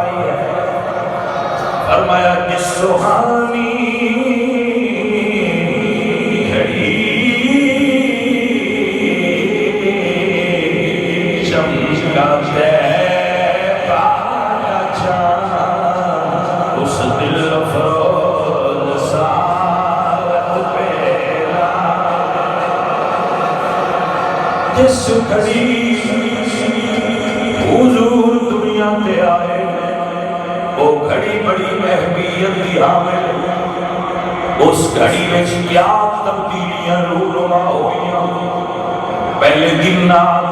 فرمائی ہے، فرمایا کہ سہانی گھڑی چمکاتے پایا چاند اس دل افروز ساعت پیرا، جس گھڑی حضور دنیا تے آئے وہ گھڑی بڑی اہمیت دی حامل ہے۔ اس گھڑی میں کیا تبدیلیاں رونما ہوئیاں۔ پہلے جنات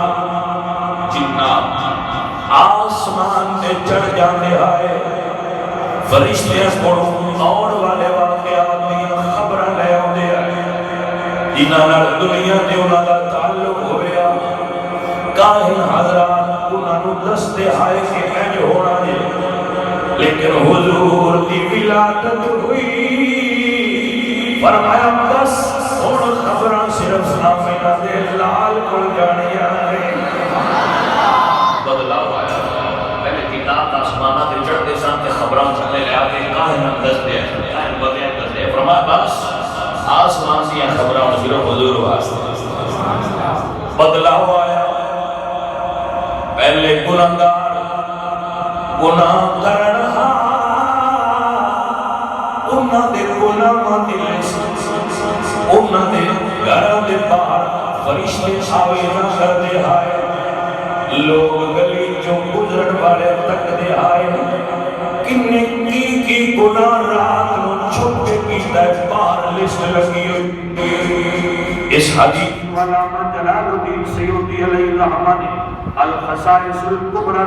آسمان تے چڑھ جاندے آئے، فرشتے کوڑوں اور والے واقعات دیاں خبراں لے آندے آئے جنہاں نال دنیا تے انہاں دا تعلق ہویا۔ کاہن حضرات انہاں نوں دستے آئے کہ انج ہونا ہے، لیکن حضور دی ولادت ہوئی، فرمایا بس ہن خبراں صرف سامنے دے لال کول جانیاں نے۔ بدلاؤ آیا، پہلے جنات آسماناں تے چڑھدے سن تے خبراں تھلے لے آ کے کاہن دسدے کاہن بدیاں دسدے، فرمایا بس آسمان دیاں خبراں صرف حضور واسطے۔ بدلاؤ آیا، پہلے گنہگار گناہ کرنا انہاں دے گناہاں دی لسٹ، انہاں دے گھراں دے باہر فرشتے آویزاں کردے آئے، لوگ گلی چوں گزرن والے تک دے آئے، کنے کی گناہ رات نو چھپ کے کیتا ہے، باہر لسٹ لگی ہوئی۔ اس حدیث علامہ جلال الدین سیوطی علیہ الرحمہ نے الخصائص الکبریٰ